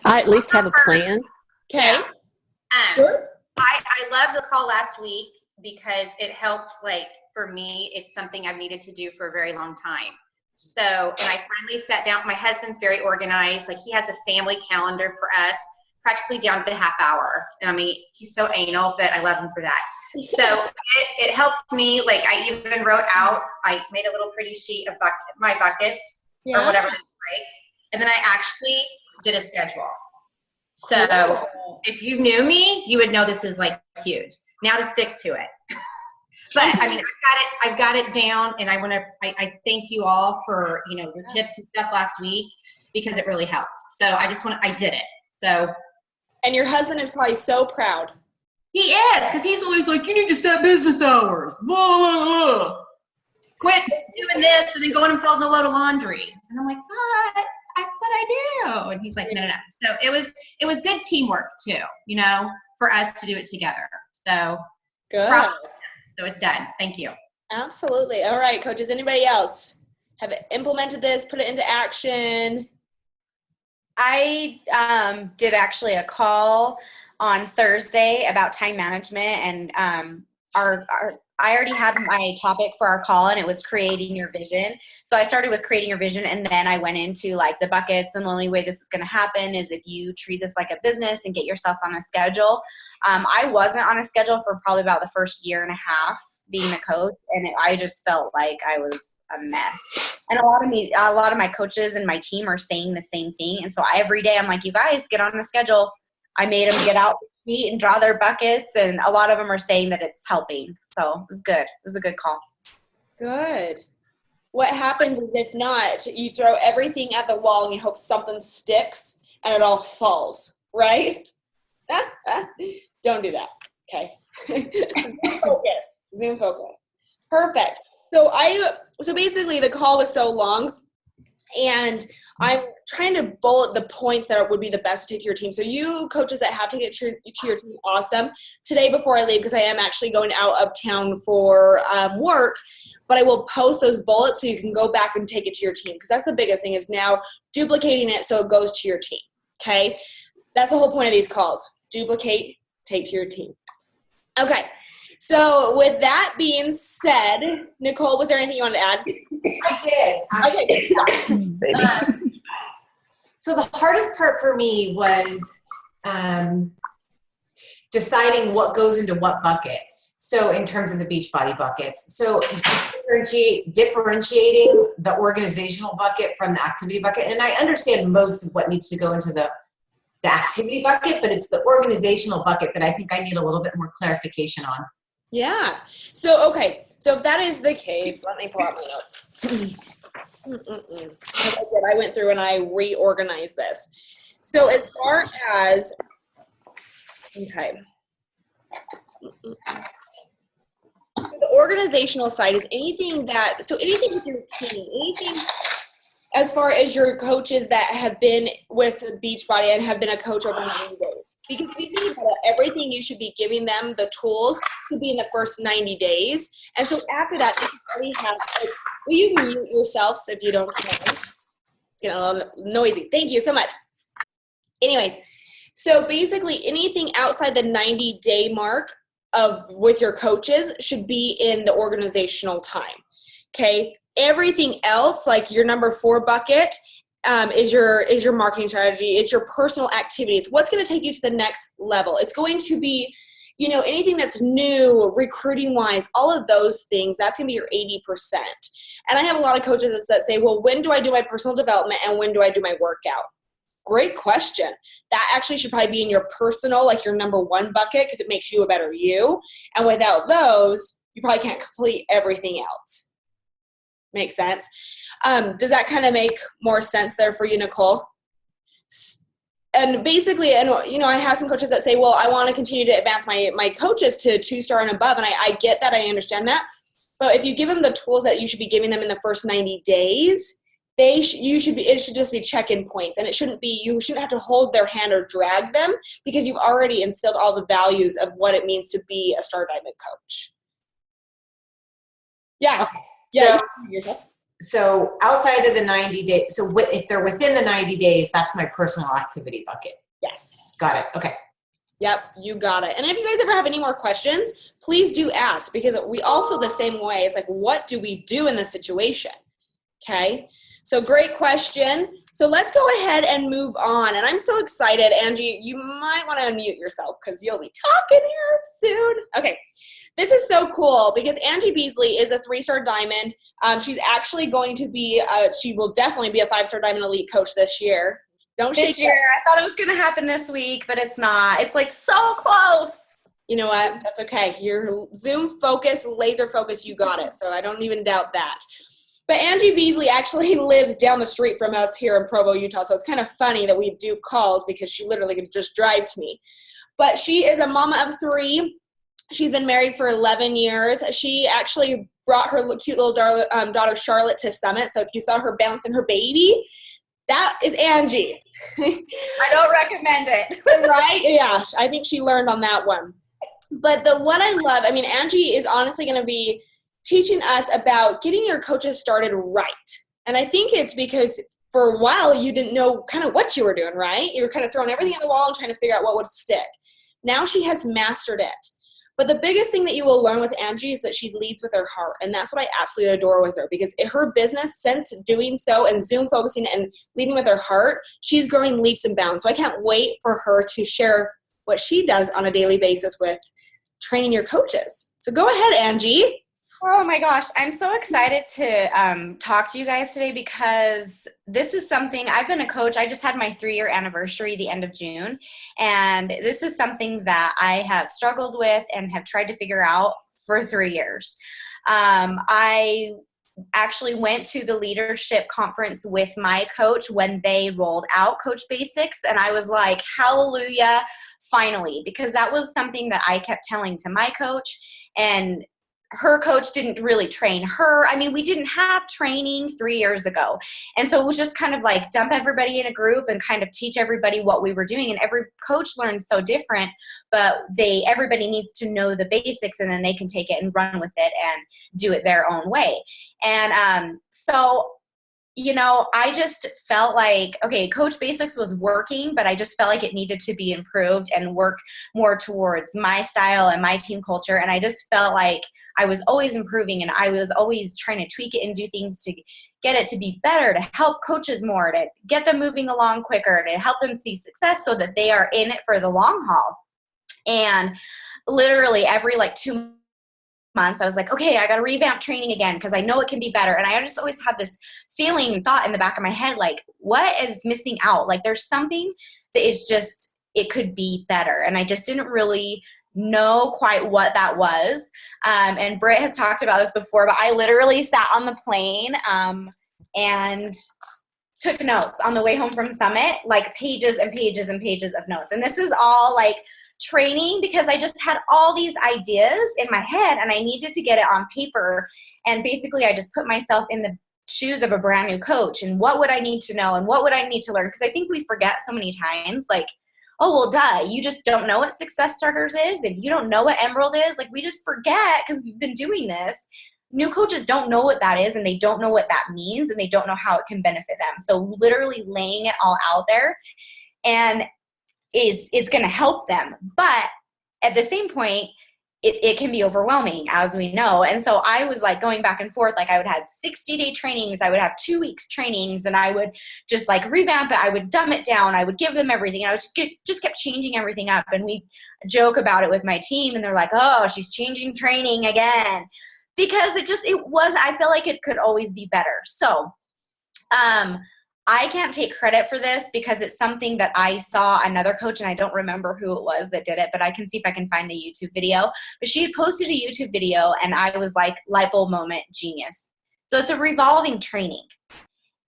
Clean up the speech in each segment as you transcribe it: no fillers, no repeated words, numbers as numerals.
I at least have a plan. Okay. Yeah. Sure. I love the call last week because it helped, like, for me, it's something I've needed to do for a very long time. So, and I finally sat down. My husband's very organized. Like, he has a family calendar for us, practically down to the half hour. And I mean, he's so anal, but I love him for that. So it helped me. Like, I even wrote out, I made a little pretty sheet of my buckets or whatever they like. And then I actually did a schedule. So Cool. if you knew me, you would know this is like huge. Now to stick to it. But I mean, I've got it down, and I thank you all for, your tips and stuff last week, because it really helped. So I did it. So. And your husband is probably so proud. He is, because he's always like, you need to set business hours. Blah, blah, blah. Quit doing this and then going and folding a load of laundry. And I'm like, but that's what I do. And he's like, no. So it was good teamwork too, for us to do it together. So Good. So it's done. Thank you. Absolutely. All right, coaches. Anybody else have implemented this, put it into action? I did actually a call on Thursday about time management, and I already had my topic for our call, and it was creating your vision. So I started with creating your vision, and then I went into like the buckets, and the only way this is going to happen is if you treat this like a business and get yourselves on a schedule. I wasn't on a schedule for probably about the first year and a half being a coach, and I just felt like I was a mess. And a lot of my coaches and my team are saying the same thing. And so every day I'm like, you guys get on the schedule. I made them get out and draw their buckets, and a lot of them are saying that it's helping. So it was good. It was a good call. Good. What happens is, if not, you throw everything at the wall and you hope something sticks and it all falls, right? Don't do that. Okay. Zoom focus. Perfect. So basically the call was so long, and I'm trying to bullet the points that would be the best to take to your team. So you coaches that have to get to your team, awesome. Today before I leave, because I am actually going out of town for work, but I will post those bullets so you can go back and take it to your team, because that's the biggest thing, is now duplicating it so it goes to your team, okay? That's the whole point of these calls. Duplicate, take to your team. Okay. So with that being said, Nicole, was there anything you wanted to add? I did. Okay. So the hardest part for me was deciding what goes into what bucket. So in terms of the Beachbody buckets, so differentiating the organizational bucket from the activity bucket. And I understand most of what needs to go into the activity bucket, but it's the organizational bucket that I think I need a little bit more clarification on. Yeah. So, okay. So if that is the case, let me pull out my notes. I went through and I reorganized this. So as far as, okay. So the organizational side is anything with your team, anything as far as your coaches that have been with Beachbody and have been a coach over 90 days. Because if you think about it, everything you should be giving them, the tools, to be in the first 90 days. And so after that, they can already have, will you mute yourselves if you don't mind? It's getting a little noisy. Thank you so much. Anyways, so basically anything outside the 90-day mark with your coaches should be in the organizational time, okay? Everything else, like your number 4 bucket, is your marketing strategy. It's your personal activities. What's going to take you to the next level? It's going to be, anything that's new, recruiting wise, all of those things. That's going to be your 80%. And I have a lot of coaches that say, well, when do I do my personal development and when do I do my workout? Great question. That actually should probably be in your personal, like your number 1 bucket, because it makes you a better you. And without those, you probably can't complete everything else. Makes sense. Does that kind of make more sense there for you, Nicole? And basically, I have some coaches that say, well, I want to continue to advance my coaches to 2-star and above. And I get that. I understand that. But if you give them the tools that you should be giving them in the first 90 days, it should just be check-in points. And you shouldn't have to hold their hand or drag them, because you've already instilled all the values of what it means to be a Star Diamond coach. Yeah. Okay. Yes. So So outside of the 90 days, so if they're within the 90 days, that's my personal activity bucket. Yes. Got it. Okay. Yep, you got it. And if you guys ever have any more questions, please do ask, because we all feel the same way. It's like, what do we do in this situation? Okay, so great question. So let's go ahead and move on. And I'm so excited. Angie, you might want to unmute yourself because you'll be talking here soon. Okay, this is so cool because Angie Beesley is a 3-star diamond. She's actually going to be, she will definitely be a 5-star diamond elite coach this year. Don't This shake year. I thought it was going to happen this week, but it's not. It's like so close. You know what? That's okay. Your Zoom focus, laser focus, you got it. So I don't even doubt that. But Angie Beesley actually lives down the street from us here in Provo, Utah. So it's kind of funny that we do calls because she literally could just drive to me. But she is a mama of 3. She's been married for 11 years. She actually brought her cute little daughter Charlotte to Summit. So if you saw her bouncing her baby, that is Angie. I don't recommend it. Right? Yeah, I think she learned on that one. But what I love, I mean, Angie is honestly going to be teaching us about getting your coaches started right. And I think it's because for a while you didn't know kind of what you were doing, right? You were kind of throwing everything at the wall and trying to figure out what would stick. Now she has mastered it. But the biggest thing that you will learn with Angie is that she leads with her heart. And that's what I absolutely adore with her, because her business, since doing so and Zoom focusing and leading with her heart, she's growing leaps and bounds. So I can't wait for her to share what she does on a daily basis with training your coaches. So go ahead, Angie. Oh my gosh, I'm so excited to talk to you guys today because this is something, I've been a coach. I just had my 3-year anniversary the end of June, and this is something that I have struggled with and have tried to figure out for 3 years. I actually went to the leadership conference with my coach when they rolled out Coach Basics, and I was like, hallelujah, finally, because that was something that I kept telling to my coach, and her coach didn't really train her. I mean, we didn't have training 3 years ago. And so it was just kind of like dump everybody in a group and kind of teach everybody what we were doing. And every coach learns so different, but everybody needs to know the basics, and then they can take it and run with it and do it their own way. And so you know, I just felt like, okay, Coach Basics was working, but I just felt like it needed to be improved and work more towards my style and my team culture. And I just felt like I was always improving, and I was always trying to tweak it and do things to get it to be better, to help coaches more, to get them moving along quicker, to help them see success so that they are in it for the long haul. And literally every 2 months, I was like, okay, I got to revamp training again because I know it can be better. And I just always had this feeling and thought in the back of my head, like, what is missing out? Like, there's something that is just, it could be better. And I just didn't really know quite what that was. And Britt has talked about this before, but I literally sat on the plane and took notes on the way home from Summit, like pages and pages and pages of notes. And this is all like training because I just had all these ideas in my head and I needed to get it on paper. And basically I just put myself in the shoes of a brand new coach, and what would I need to know and what would I need to learn? Because I think we forget so many times, like, oh, well, duh, you just don't know what Success Starters is, and you don't know what Emerald is. Like, we just forget because we've been doing this. New coaches don't know what that is, and they don't know what that means, and they don't know how it can benefit them. So literally laying it all out there and is going to help them. But at the same point, it can be overwhelming, as we know. And so I was like going back and forth. Like, I would have 60-day trainings. I would have 2 weeks trainings, and I would just like revamp it. I would dumb it down. I would give them everything. I would just kept changing everything up. And we joke about it with my team, and they're like, oh, she's changing training again. Because I feel like it could always be better. So, I can't take credit for this because it's something that I saw another coach, and I don't remember who it was that did it, but I can see if I can find the YouTube video. But she had posted a YouTube video, and I was like, light bulb moment, genius. So it's a revolving training.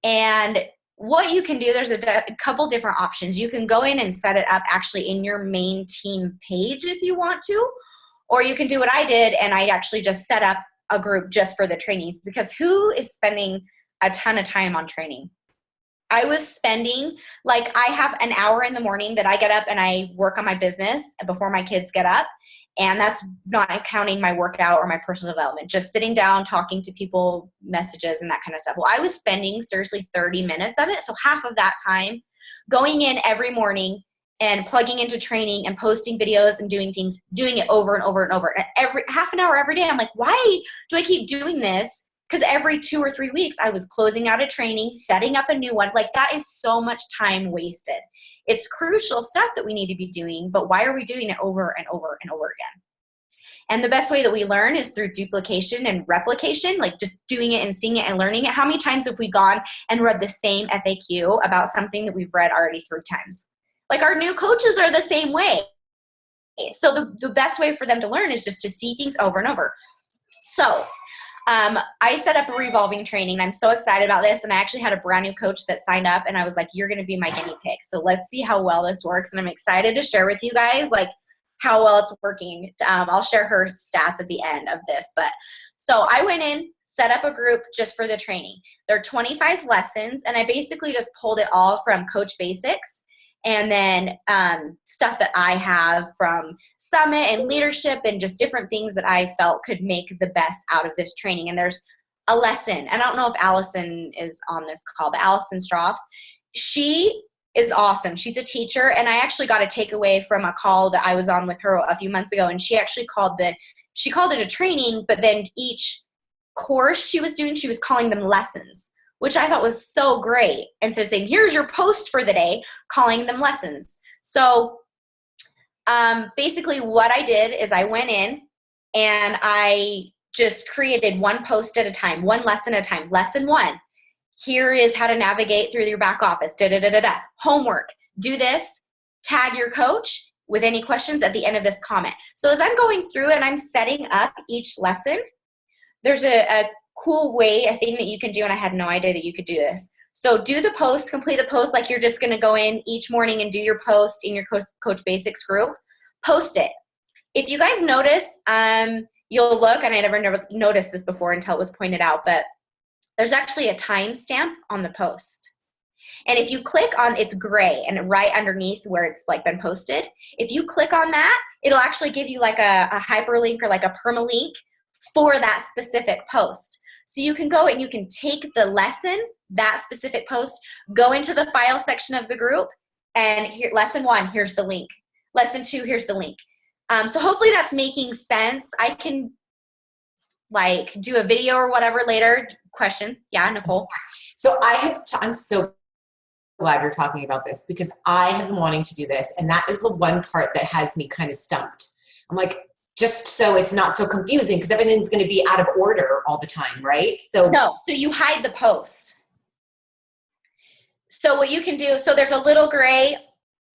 And what you can do, there's a couple different options. You can go in and set it up actually in your main team page if you want to, or you can do what I did, and I actually just set up a group just for the trainings, because who is spending a ton of time on training? I was spending, like, I have an hour in the morning that I get up and I work on my business before my kids get up. And that's not counting my workout or my personal development, just sitting down, talking to people, messages, and that kind of stuff. Well, I was spending seriously 30 minutes of it. So half of that time going in every morning and plugging into training and posting videos and doing things, doing it over and over and over. And every half an hour every day, I'm like, why do I keep doing this? Because every 2 or 3 weeks, I was closing out a training, setting up a new one. Like, that is so much time wasted. It's crucial stuff that we need to be doing, but why are we doing it over and over and over again? And the best way that we learn is through duplication and replication, like just doing it and seeing it and learning it. How many times have we gone and read the same FAQ about something that we've read already 3 times? Like, our new coaches are the same way. So the best way for them to learn is just to see things over and over. So I set up a revolving training. I'm so excited about this. And I actually had a brand new coach that signed up, and I was like, you're going to be my guinea pig. So let's see how well this works. And I'm excited to share with you guys, like, how well it's working. I'll share her stats at the end of this. But so I went in, set up a group just for the training. There are 25 lessons, and I basically just pulled it all from Coach Basics. And then stuff that I have from Summit and leadership and just different things that I felt could make the best out of this training. And there's a lesson. I don't know if Allison is on this call, but Allison Stroff, she is awesome. She's a teacher. And I actually got a takeaway from a call that I was on with her a few months ago. And she actually called it a training, but then each course she was doing, she was calling them lessons, which I thought was so great. And so saying, here's your post for the day, calling them lessons. So basically what I did is I went in and I just created one post at a time, one lesson at a time. Lesson 1, here is how to navigate through your back office, Homework, do this, tag your coach with any questions at the end of this comment. So as I'm going through and I'm setting up each lesson, there's a cool way, a thing that you can do, and I had no idea that you could do this. So do the post, complete the post like you're just going to go in each morning and do your post in your Coach Basics group. Post it. If you guys notice, you'll look, and I never noticed this before until it was pointed out, but there's actually a timestamp on the post. And if you click on, it's gray and right underneath where it's like been posted. If you click on that, it'll actually give you like a hyperlink or like a permalink for that specific post. So you can go and you can take the lesson, that specific post, go into the file section of the group, and here, lesson 1, here's the link. Lesson 2, here's the link. So hopefully that's making sense. I can like do a video or whatever later. Question. Yeah, Nicole. So I'm so glad you're talking about this, because I have been wanting to do this, and that is the one part that has me kind of stumped. I'm like, just so it's not so confusing, because everything's going to be out of order all the time, right? So you hide the post. So what you can do, so there's a little gray.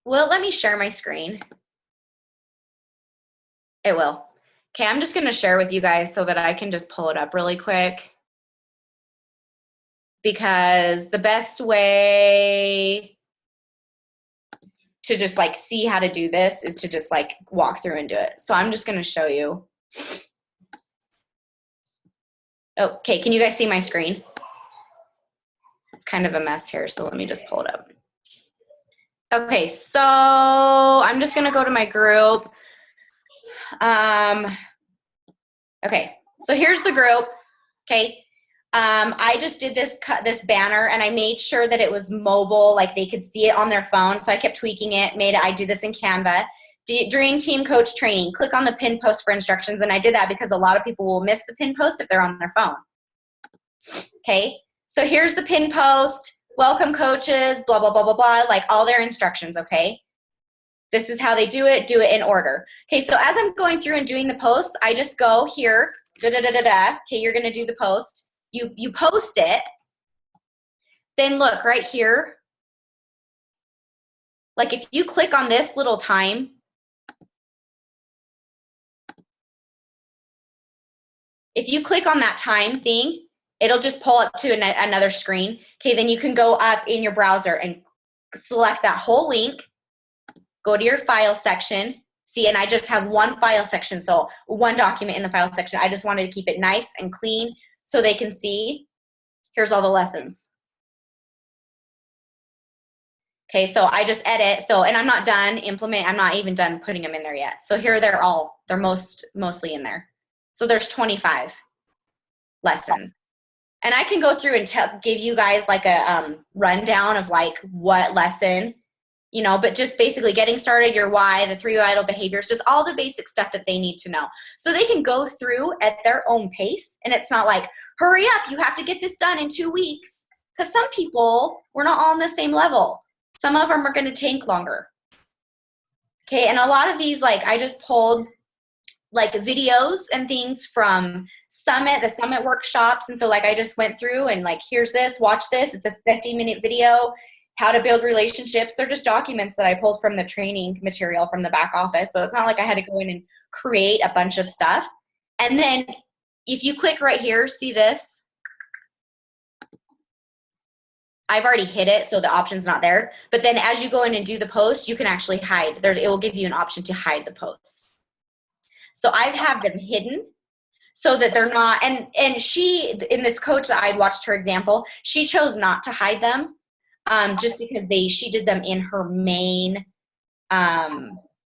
Well, let me share my screen. It will. Okay, I'm just going to share with you guys so that I can just pull it up really quick. Because the best way to just like see how to do this is to just like walk through and do it. So I'm just going to show you. Okay, can you guys see my screen? It's kind of a mess here, so let me just pull it up. Okay, so I'm just going to go to my group. Okay, so here's the group. Okay. I just did this banner, and I made sure that it was mobile, like they could see it on their phone. So I kept tweaking it, I do this in Canva. Dream Team Coach Training, click on the pin post for instructions. And I did that because a lot of people will miss the pin post if they're on their phone. Okay, so here's the pin post. Welcome coaches, blah, blah, blah, blah, blah, like all their instructions, okay? This is how they do it in order. Okay, so as I'm going through and doing the post, I just go here, Okay, you're gonna do the post. You post it, then look right here. Like if you click on this little time, if you click on that time thing, it'll just pull up to another screen. Okay, then you can go up in your browser and select that whole link, go to your file section. See, and I just have one file section, so one document in the file section. I just wanted to keep it nice and clean so they can see. Here's all the lessons. Okay, so I just edit. So, and I'm not done I'm not even done putting them in there yet. So here they're mostly in there. So there's 25 lessons. And I can go through and give you guys like a rundown of like what lesson, but just basically getting started, your why, the 3 vital behaviors, just all the basic stuff that they need to know. So they can go through at their own pace. And it's not like, hurry up, you have to get this done in 2 weeks. Because some people, we're not all on the same level. Some of them are going to take longer. Okay, and a lot of these, like I just pulled like videos and things from the summit workshops. And so like I just went through and like, here's this, watch this. It's a 15-minute video, how to build relationships. They're just documents that I pulled from the training material from the back office. So it's not like I had to go in and create a bunch of stuff. And then if you click right here, see this? I've already hit it, so the option's not there. But then as you go in and do the post, you can actually hide. It will give you an option to hide the post. So I've had them hidden so that they're not, and she, in this coach that I watched her example, she chose not to hide them just because she did them in her main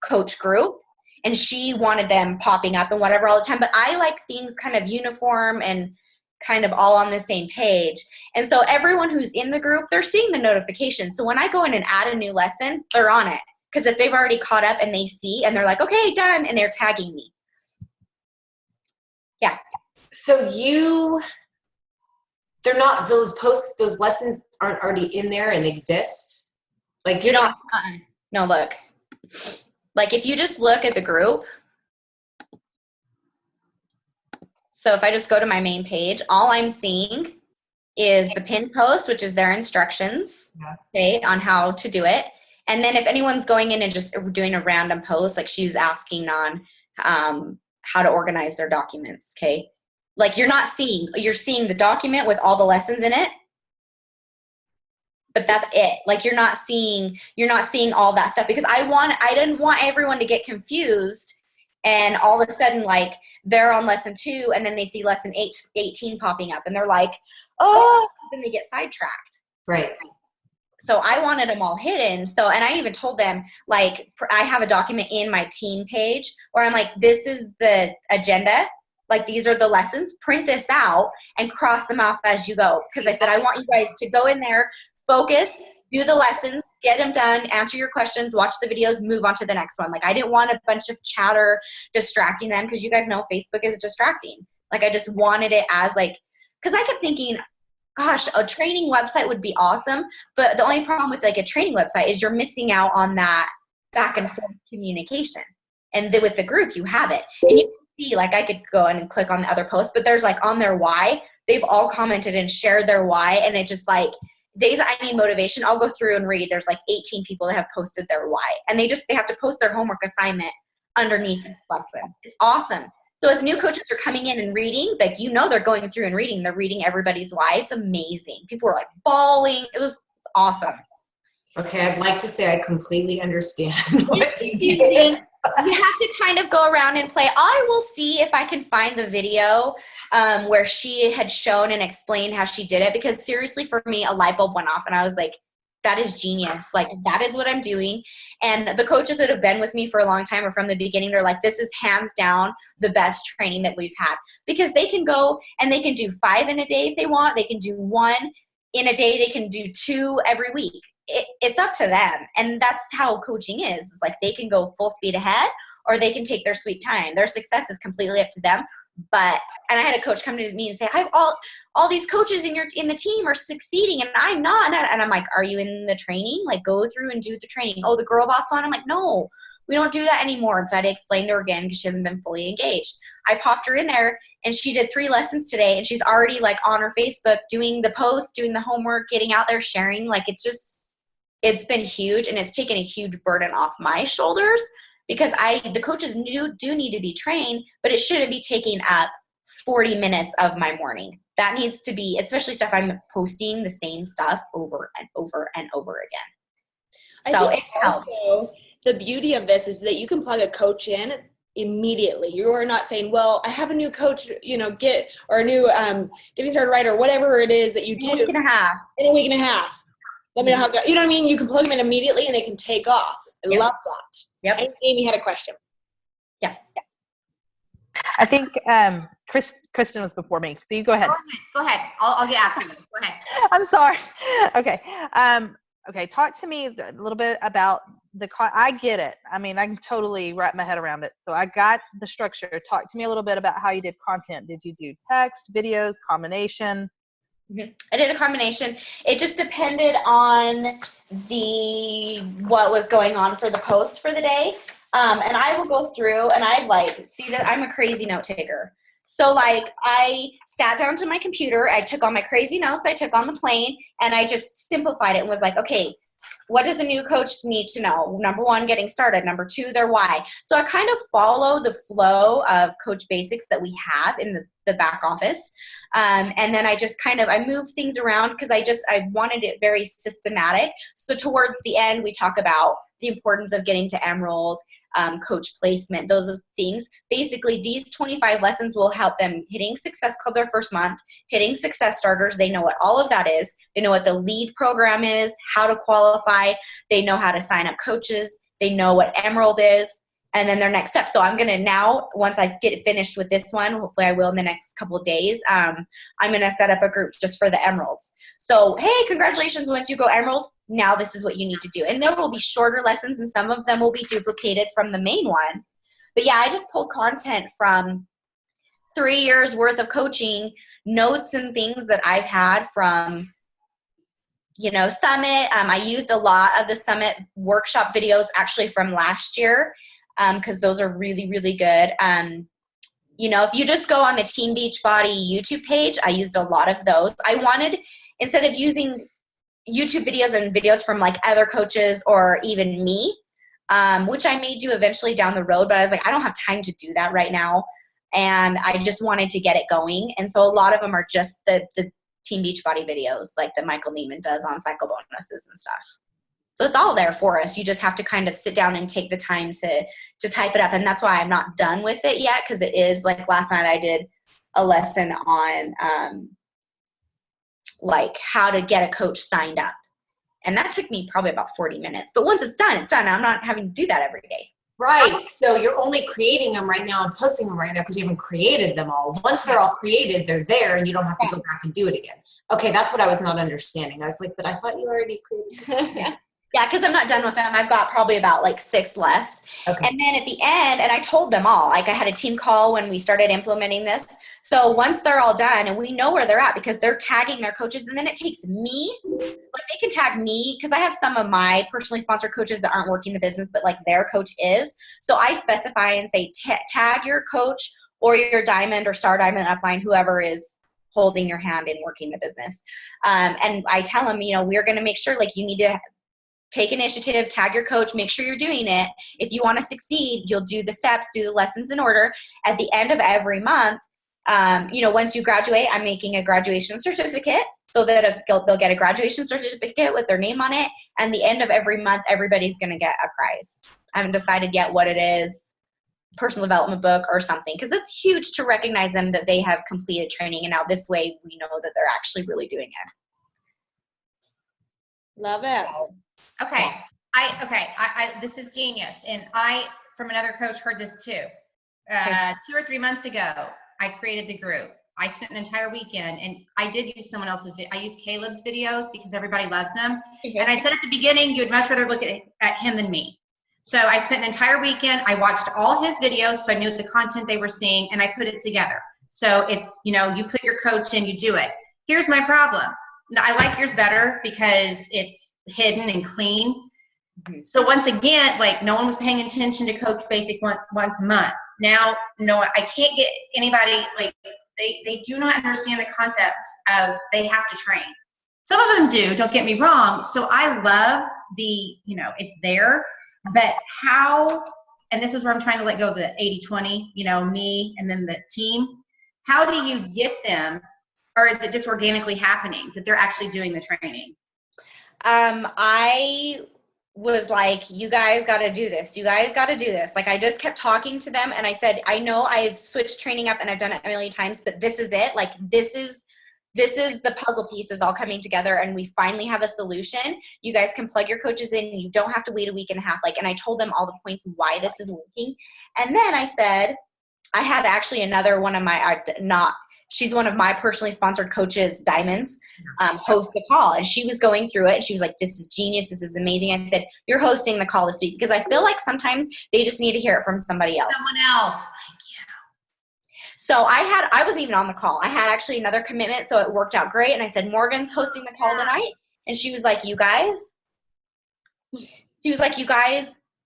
coach group. And she wanted them popping up and whatever all the time. But I like things kind of uniform and kind of all on the same page. And so everyone who's in the group, they're seeing the notification. So when I go in and add a new lesson, they're on it. Because if they've already caught up and they see and they're like, okay, done, and they're tagging me. Yeah. So they're not, those posts, those lessons aren't already in there and exist? Like you're not. No, look. Like if you just look at the group. So if I just go to my main page, all I'm seeing is the pinned post, which is their instructions, okay, on how to do it. And then if anyone's going in and just doing a random post, like she's asking on how to organize their documents, okay? Like you're seeing the document with all the lessons in it, but that's it. Like you're not seeing all that stuff because I didn't want everyone to get confused and all of a sudden like they're on lesson 2 and then they see lesson 18 popping up and they're like, oh, then they get sidetracked. Right. So I wanted them all hidden. So, and I even told them, like, I have a document in my team page where I'm like, this is the agenda. Like, these are the lessons. Print this out and cross them off as you go. Because I said, I want you guys to go in there, focus, do the lessons, get them done, answer your questions, watch the videos, move on to the next one. Like, I didn't want a bunch of chatter distracting them because you guys know Facebook is distracting. Like, I just wanted it as, like, because I kept thinking, gosh, a training website would be awesome. But the only problem with, like, a training website is you're missing out on that back and forth communication. And then with the group, you have it. And you can see, like, I could go in and click on the other posts, but there's, like, on their why, they've all commented and shared their why. And it just, like, days I need motivation, I'll go through and read. There's like 18 people that have posted their why. And they have to post their homework assignment underneath the lesson. It's awesome. So as new coaches are coming in and reading, like, they're going through and reading. They're reading everybody's why. It's amazing. People were like bawling. It was awesome. Okay, I'd like to say I completely understand what you did. You have to kind of go around and play. I will see if I can find the video where she had shown and explained how she did it, because seriously, for me, a light bulb went off and I was like, that is genius. Like, that is what I'm doing. And the coaches that have been with me for a long time or from the beginning, they're like, this is hands down the best training that we've had, because they can go and they can do 5 in a day if they want. They can do 1 in a day. They can do 2 every week. It's up to them. And that's how coaching is. It's like they can go full speed ahead or they can take their sweet time. Their success is completely up to them. And I had a coach come to me and say, I have all these coaches in the team are succeeding and I'm not. And I'm like, are you in the training? Like, go through and do the training. Oh, the girl boss one? I'm like, no, we don't do that anymore. And so I had to explain to her again because she hasn't been fully engaged. I popped her in there and she did 3 lessons today and she's already like on her Facebook doing the posts, doing the homework, getting out there, sharing. Like, it's been huge, and it's taken a huge burden off my shoulders because the coaches do need to be trained, but it shouldn't be taking up 40 minutes of my morning. That needs to be, especially stuff I'm posting the same stuff over and over and over again. So it helped. Also, the beauty of this is that you can plug a coach in immediately. You are not saying, well, I have a new coach, or a new getting started right, or whatever it is that you do. In a week and a half. In a week and a half. Let me know how it goes. You know what I mean? You can plug them in immediately and they can take off. I love that. Yep. And Amy had a question. Yeah. I think Kristen was before me, so you go ahead. Go ahead. I'll get after you. Go ahead. I'm sorry. Okay. Okay. Talk to me a little bit about I get it. I mean, I can totally wrap my head around it. So I got the structure. Talk to me a little bit about how you did content. Did you do text, videos, combination? I did a combination. It just depended on what was going on for the post for the day. And I will go through and see that I'm a crazy note taker. So I sat down to my computer, I took all my crazy notes I took on the plane, and I just simplified it and was like, okay, what does a new coach need to know? Number 1, getting started. Number 2, their why. So I kind of follow the flow of Coach Basics that we have in the back office. And then I just I move things around because I wanted it very systematic. So towards the end, we talk about the importance of getting to Emerald, coach placement, those are things. Basically, these 25 lessons will help them hitting Success Club their first month, hitting Success Starters. They know what all of that is. They know what the lead program is, how to qualify. They know how to sign up coaches. They know what Emerald is, and then their next step. So I'm going to now, once I get finished with this one, hopefully I will in the next couple of days, I'm going to set up a group just for the Emeralds. So, hey, congratulations, once you go Emerald, now this is what you need to do. And there will be shorter lessons, and some of them will be duplicated from the main one. But yeah, I just pulled content from 3 years worth of coaching, notes and things that I've had from, Summit. I used a lot of the Summit workshop videos actually from last year because those are really, really good. If you just go on the Team Beachbody YouTube page, I used a lot of those. I wanted, instead of using YouTube videos and videos from other coaches or even me, which I may do eventually down the road, but I was like, I don't have time to do that right now. And I just wanted to get it going. And so a lot of them are just the Team Beachbody videos like that Michael Neiman does on cycle bonuses and stuff. So it's all there for us. You just have to kind of sit down and take the time to type it up. And that's why I'm not done with it yet, because it is last night I did a lesson on how to get a coach signed up. And that took me probably about 40 minutes. But once it's done, it's done. I'm not having to do that every day. Right. So you're only creating them right now and posting them right now because you haven't created them all. Once they're all created, they're there and you don't have to go back and do it again. Okay, that's what I was not understanding. I was like, but I thought you already created them. Yeah, because I'm not done with them. I've got probably about 6 left. Okay. And then at the end, and I told them all, I had a team call when we started implementing this. So once they're all done and we know where they're at because they're tagging their coaches, and then it takes me, they can tag me because I have some of my personally sponsored coaches that aren't working the business, but their coach is. So I specify and say, tag your coach or your diamond or star diamond upline, whoever is holding your hand in working the business. And I tell them, we're going to make sure you need to take initiative, tag your coach, make sure you're doing it. If you want to succeed, you'll do the steps, do the lessons in order. At the end of every month, once you graduate, I'm making a graduation certificate so that they'll get a graduation certificate with their name on it. And the end of every month, everybody's going to get a prize. I haven't decided yet what it is, personal development book or something, because it's huge to recognize them that they have completed training. And now this way we know that they're actually really doing it. Love it. Okay. I this is genius. And I, from another coach, heard this too. 2 or 3 months ago, I created the group. I spent an entire weekend, and I did use someone else's. I used Caleb's videos because everybody loves them. And I said at the beginning, you'd much rather look at him than me. So I spent an entire weekend. I watched all his videos, so I knew the content they were seeing, and I put it together. So it's, you put your coach in, you do it. Here's my problem. I like yours better because it's hidden and clean. So once again, no one was paying attention to Coach Basic once a month. Now, no, I can't get anybody, they do not understand the concept of they have to train. Some of them do, don't get me wrong. So I love the, it's there, but how, and this is where I'm trying to let go of the 80-20, me and then the team. How do you get them, or is it just organically happening that they're actually doing the training? I was like, you guys got to do this. You guys got to do this. I just kept talking to them, and I said, I know I've switched training up and I've done it a million times, but this is it. This is this is the puzzle pieces all coming together and we finally have a solution. You guys can plug your coaches in. You don't have to wait a week and a half. And I told them all the points why this is working. And then I said, I had actually another one of my, she's one of my personally sponsored coaches, Diamonds, host the call. And she was going through it and she was like, this is genius. This is amazing. I said, you're hosting the call this week because I feel like sometimes they just need to hear it from somebody else. Someone else. So I wasn't even on the call. I had actually another commitment, so it worked out great. And I said, Morgan's hosting the call tonight. And she was like, you guys,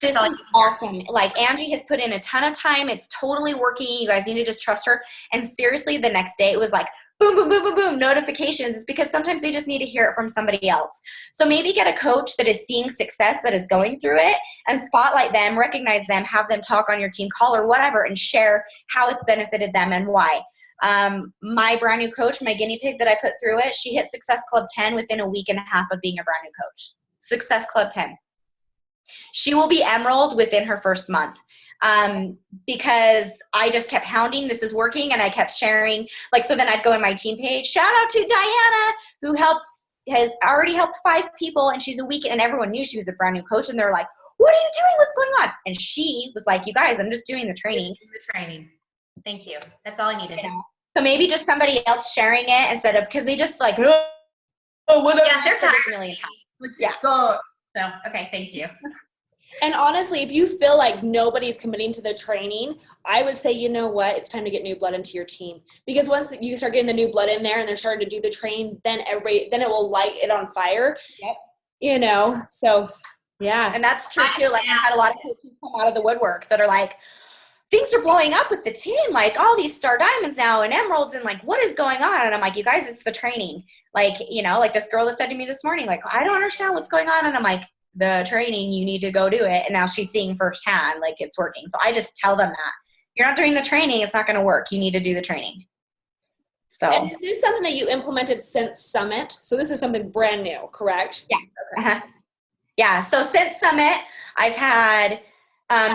this is awesome. Like, Angie has put in a ton of time. It's totally working. You guys need to just trust her. And seriously, the next day it was like, boom, boom, boom, boom, boom, notifications. It's because sometimes they just need to hear it from somebody else. So maybe get a coach that is seeing success, that is going through it, and spotlight them, recognize them, have them talk on your team call or whatever, and share how it's benefited them and why. My brand new coach, my guinea pig that I put through it, she hit Success Club 10 within a week and a half of being a brand new coach. Success Club 10. She will be Emerald within her first month. Because I just kept hounding, this is working, and I kept sharing. So then I'd go in my team page, shout out to Diana, who has already helped 5 people, and she's a week, and everyone knew she was a brand new coach, and they're like, what are you doing? What's going on? And she was like, you guys, I'm just doing the training. Thank you. That's all I needed. So maybe just somebody else sharing it instead of, because they just like, oh, whatever. Yeah, they're tired. A million times. Yeah. So, okay, thank you. And honestly, if you feel like nobody's committing to the training, I would say, you know what, it's time to get new blood into your team. Because once you start getting the new blood in there and they're starting to do the training, then it will light it on fire. Yep. So yeah. And that's true too. I've had a lot of coaches come out of the woodwork that are like, things are blowing up with the team, all these star diamonds now and emeralds, and what is going on? And I'm like, you guys, it's the training. This girl that said to me this morning, I don't understand what's going on. And I'm like, the training, you need to go do it. And now she's seeing firsthand, it's working. So I just tell them that you're not doing the training, it's not going to work. You need to do the training. So, and is this something that you implemented since Summit? So this is something brand new, correct? Yeah. Uh-huh. Yeah. So since Summit, I've had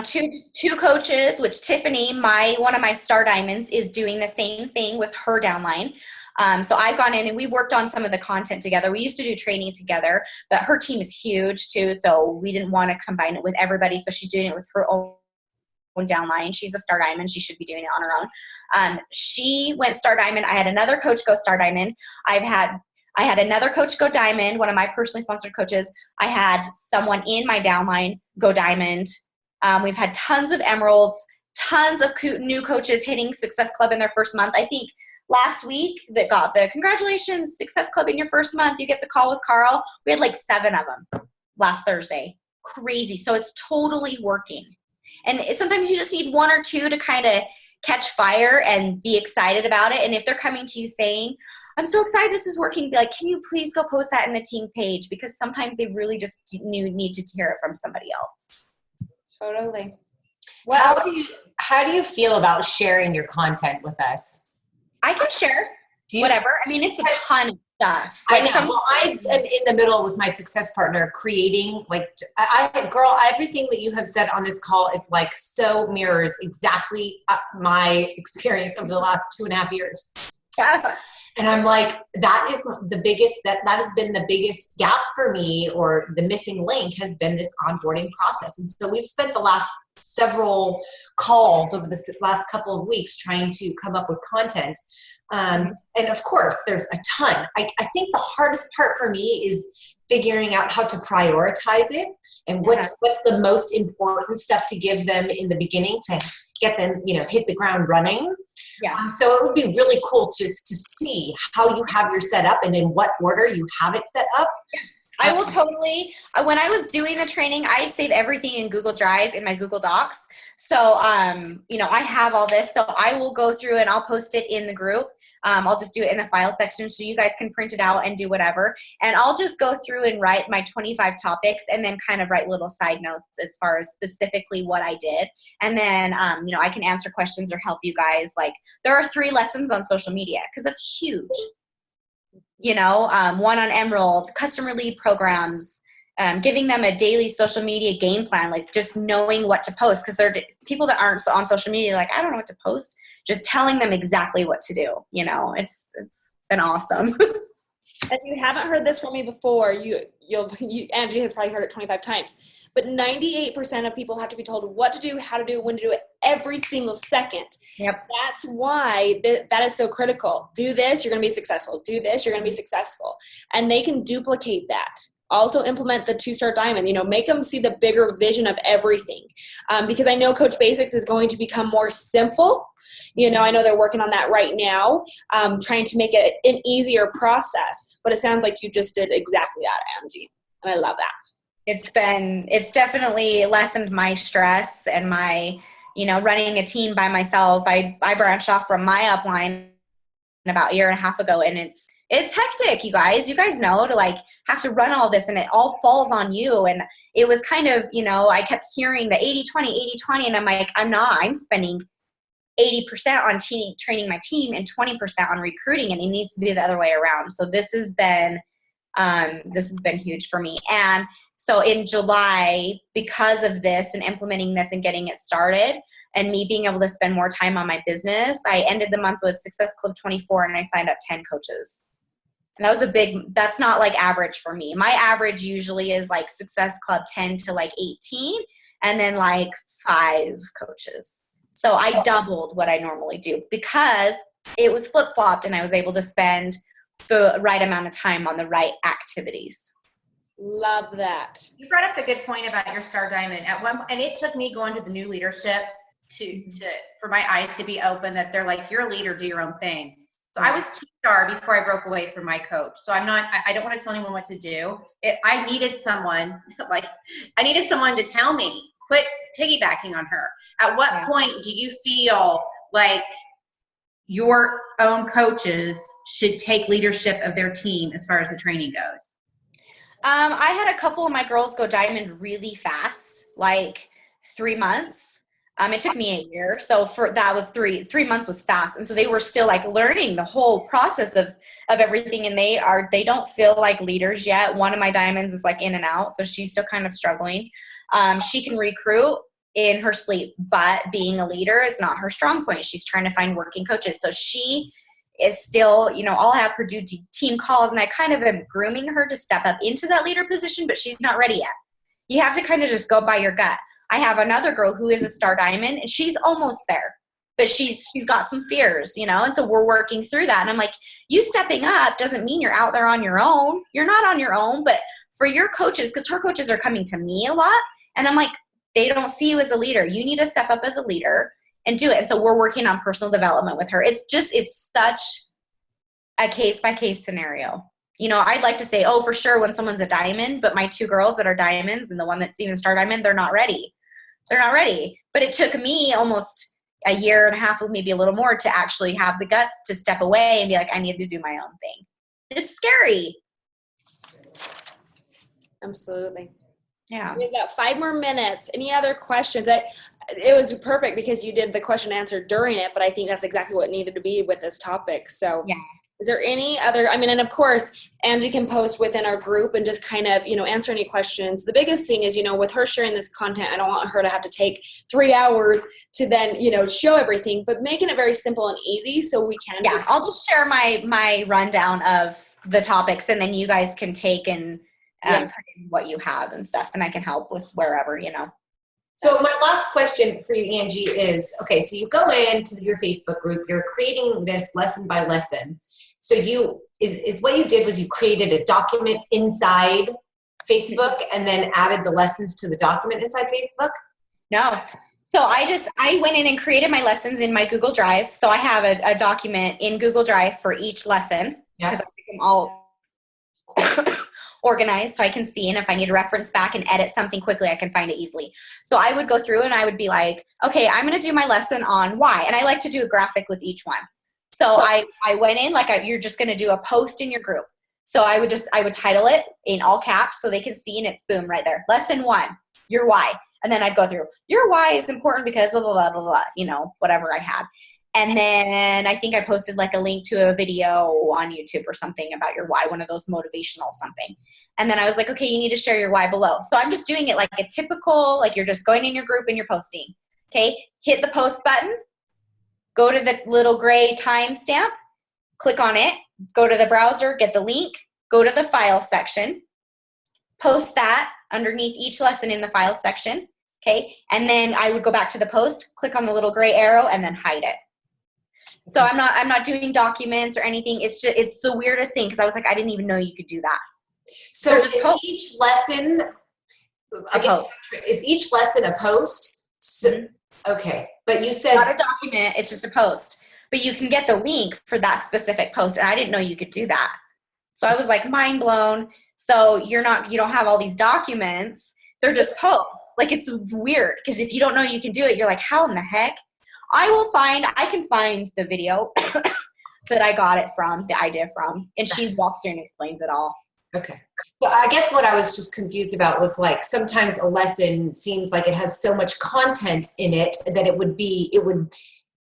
two coaches, which Tiffany, one of my star diamonds, is doing the same thing with her downline. So I've gone in and we've worked on some of the content together. We used to do training together, but her team is huge too. So we didn't want to combine it with everybody. So she's doing it with her own downline. She's a star diamond. She should be doing it on her own. She went star diamond. I had another coach go star diamond. I had another coach go diamond, one of my personally sponsored coaches. I had someone in my downline go diamond. We've had tons of emeralds, tons of new coaches hitting Success Club in their first month. I think last week that got the congratulations, Success Club in your first month, you get the call with Carl. We had 7 of them last Thursday. Crazy. So it's totally working. And sometimes you just need 1 or 2 to kind of catch fire and be excited about it. And if they're coming to you saying, I'm so excited this is working, be like, can you please go post that in the team page? Because sometimes they really just need to hear it from somebody else. Totally. Well, how do you feel about sharing your content with us? I can share whatever. I mean, it's a ton of stuff. I know. Well, I am in the middle with my success partner creating, everything that you have said on this call is so mirrors exactly my experience over the last 2.5 years. Yeah. And I'm like, that is the biggest, that has been the biggest gap for me, or the missing link has been this onboarding process. And so we've spent the last several calls over the last couple of weeks trying to come up with content. And of course, there's a ton. I think the hardest part for me is figuring out how to prioritize it and what's the most important stuff to give them in the beginning to get them, hit the ground running. Yeah. So it would be really cool to see how you have your set up and in what order you have it set up. I will totally, when I was doing the training, I save everything in Google Drive in my Google Docs. So, I have all this, so I will go through and I'll post it in the group. I'll just do it in the file section so you guys can print it out and do whatever. And I'll just go through and write my 25 topics and then kind of write little side notes as far as specifically what I did. And then, I can answer questions or help you guys. There are 3 lessons on social media because that's huge. 1 on Emerald, customer lead programs, giving them a daily social media game plan, just knowing what to post, because there are people that aren't on social media, I don't know what to post. Just telling them exactly what to do. It's been awesome. If you haven't heard this from me before, Angie has probably heard it 25 times, but 98% of people have to be told what to do, how to do, when to do it every single second. Yep. That's why that is so critical. Do this, you're going to be successful. Do this, you're going to be successful. And they can duplicate that. Also implement the 2-star diamond, make them see the bigger vision of everything. Because I know Coach Basics is going to become more simple. I know they're working on that right now, trying to make it an easier process, but it sounds like you just did exactly that, Angie. And I love that. It's definitely lessened my stress and my, running a team by myself. I branched off from my upline about a year and a half ago, and it's hectic, you guys. You guys know to have to run all this, and it all falls on you. And it was kind of, I kept hearing the 80-20, and I'm like, I'm spending 80% on training my team and 20% on recruiting, and it needs to be the other way around. So this has been huge for me. And so in July, because of this and implementing this and getting it started and me being able to spend more time on my business, I ended the month with Success Club 24, and I signed up 10 coaches. And that was that's not average for me. My average usually is Success Club 10 to 18, and then 5 coaches. So I doubled what I normally do because it was flip-flopped, and I was able to spend the right amount of time on the right activities. Love that. You brought up a good point about your star diamond and it took me going to the new leadership for my eyes to be open, that they're like, you're a leader, do your own thing. So I was 2-star before I broke away from my coach. So I don't want to tell anyone what to do. I needed someone to tell me, quit piggybacking on her. At what point do you feel like your own coaches should take leadership of their team as far as the training goes? I had a couple of my girls go diamond really fast, 3 months. It took me a year. So that was 3 months was fast. And so they were still learning the whole process of everything. And they don't feel like leaders yet. One of my diamonds is in and out. So she's still kind of struggling. She can recruit in her sleep, but being a leader is not her strong point. She's trying to find working coaches. So she is still, I'll have her do team calls, and I kind of am grooming her to step up into that leader position, but she's not ready yet. You have to kind of just go by your gut. I have another girl who is a star diamond, and she's almost there, but she's got some fears, and so we're working through that. And I'm like, you stepping up doesn't mean you're out there on your own. You're not on your own, but for your coaches, because her coaches are coming to me a lot, and I'm like, they don't see you as a leader. You need to step up as a leader and do it. And so we're working on personal development with her. It's such a case-by-case scenario. I'd like to say, oh, for sure when someone's a diamond, but my 2 girls that are diamonds and the one that's even star diamond, they're not ready. But it took me almost a year and a half, maybe a little more, to actually have the guts to step away and be like, I need to do my own thing. It's scary. Absolutely. Yeah. We've got 5 more minutes. Any other questions? It was perfect because you did the question and answer during it, but I think that's exactly what needed to be with this topic. So yeah. Is there any other, and of course, Angie can post within our group and just kind of, answer any questions. The biggest thing is, with her sharing this content, I don't want her to have to take 3 hours to then, show everything, but making it very simple and easy so we can. Yeah, I'll just share my rundown of the topics, and then you guys can take and put in what you have and stuff, and I can help with wherever, So my last question for you, Angie, is, okay, so you go into your Facebook group, you're creating this lesson by lesson. So what you did was you created a document inside Facebook and then added the lessons to the document inside Facebook? No. So I went in and created my lessons in my Google Drive. So I have a document in Google Drive for each lesson, because I make them all organized so I can see, and if I need to reference back and edit something quickly, I can find it easily. So I would go through and I would be like, okay, I'm going to do my lesson on why. And I like to do a graphic with each one. So I went in you're just going to do a post in your group. So I would title it in all caps so they can see, and it's boom right there. Lesson 1, your why. And then I'd go through, your why is important because blah, blah, blah, blah, blah, whatever I had. And then I think I posted a link to a video on YouTube or something about your why, one of those motivational something. And then I was like, okay, you need to share your why below. So I'm just doing it like a typical, you're just going in your group and you're posting. Okay, hit the post button, go to the little gray timestamp, click on it, go to the browser, get the link, go to the file section, post that underneath each lesson in the file section, okay? And then I would go back to the post, click on the little gray arrow, and then hide it. So I'm not doing documents or anything. It's the weirdest thing because I was like, I didn't even know you could do that. So is each lesson is each lesson a post? So, okay, but you said not a document. It's just a post. But you can get the link for that specific post, and I didn't know you could do that. So I was like mind blown. So you don't have all these documents. They're just posts. Like, it's weird because if you don't know you can do it, you're like, how in the heck? I can find the video that I got it from, the idea from, and she walks through and explains it all. Okay. So I guess what I was just confused about was like sometimes a lesson seems like it has so much content in it that it would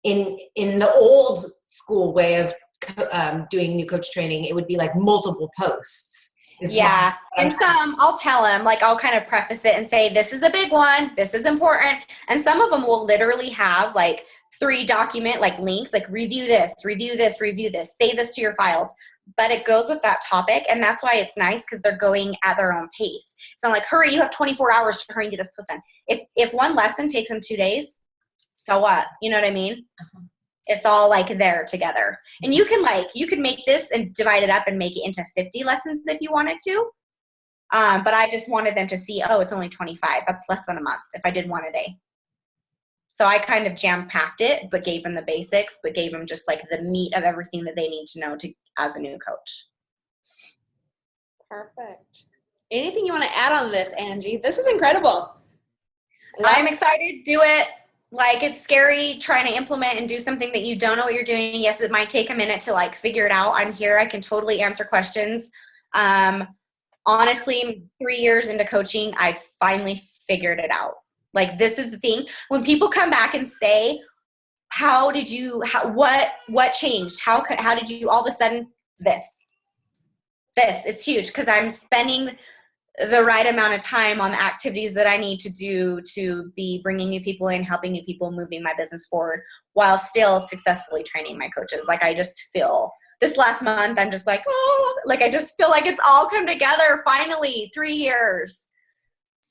in the old school way of doing new coach training, it would be like multiple posts. Yeah. And some I'll tell them, like I'll kind of preface it and say, this is a big one. This is important. And some of them will literally have like 3 document like links, like review this, review this, review this, save this to your files. But it goes with that topic. And that's why it's nice because they're going at their own pace. So I'm like, hurry, you have 24 hours to hurry and get this post done. If one lesson takes them 2 days, so what? You know what I mean? It's all like there together. And you can make this and divide it up and make it into 50 lessons if you wanted to. But I just wanted them to see, oh, it's only 25. That's less than a month if I did one a day. So I kind of jam-packed it, but gave them the basics, but gave them just like the meat of everything that they need to know as a new coach. Perfect. Anything you want to add on this, Angie? This is incredible. I'm excited. Do it. Like, it's scary trying to implement and do something that you don't know what you're doing. Yes, it might take a minute to like figure it out. I'm here. I can totally answer questions. Honestly, 3 years into coaching, I finally figured it out. Like, this is the thing. When people come back and say, what changed? How did you all of a sudden it's huge because I'm spending the right amount of time on the activities that I need to do to be bringing new people in, helping new people, moving my business forward while still successfully training my coaches. Like, I just feel this last month, I'm just like, oh, like I just feel like it's all come together finally, 3 years.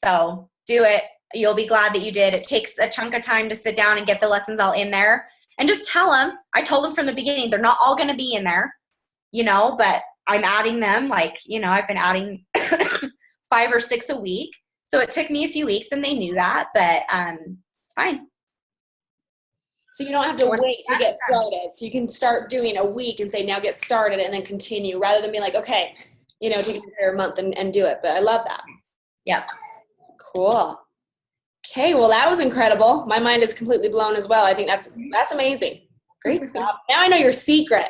So do it. You'll be glad that you did. It takes a chunk of time to sit down and get the lessons all in there and just tell them. I told them from the beginning, they're not all going to be in there, but I'm adding them. Like, I've been adding 5 or 6 a week. So it took me a few weeks and they knew that, but it's fine. So you don't have to wait to get started. So you can start doing a week and say, now get started and then continue rather than being like, okay, take an entire month and do it. But I love that. Yeah. Cool. Okay. Well, that was incredible. My mind is completely blown as well. I think that's amazing. Great job. Now I know your secret.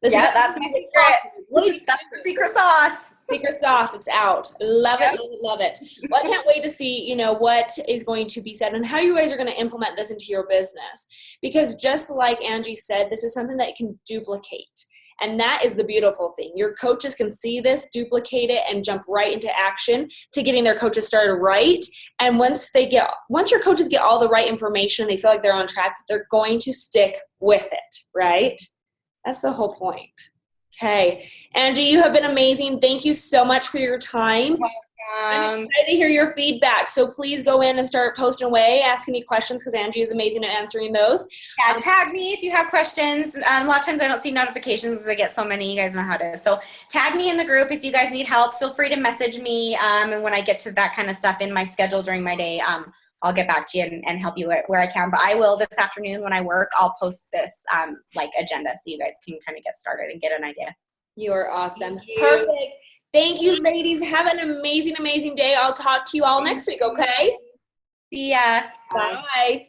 That's my secret. That's the secret sauce. Secret sauce, it's out. Love it, love it. Well, I can't wait to see, what is going to be said and how you guys are going to implement this into your business. Because just like Angie said, this is something that you can duplicate. And that is the beautiful thing. Your coaches can see this, duplicate it, and jump right into action to getting their coaches started right. And once your coaches get all the right information, they feel like they're on track, they're going to stick with it, right? That's the whole point. Okay. Angie, you have been amazing. Thank you so much for your time. I'm excited to hear your feedback. So please go in and start posting away, asking me questions because Angie is amazing at answering those. Yeah, tag me if you have questions. A lot of times I don't see notifications because I get so many. You guys know how it is. So tag me in the group if you guys need help. Feel free to message me. And when I get to that kind of stuff in my schedule during my day, I'll get back to you and help you where I can. But I will this afternoon when I work, I'll post this agenda so you guys can kind of get started and get an idea. You are awesome. Perfect. Thank you, ladies. Have an amazing, amazing day. I'll talk to you all next week, okay? See ya. Bye.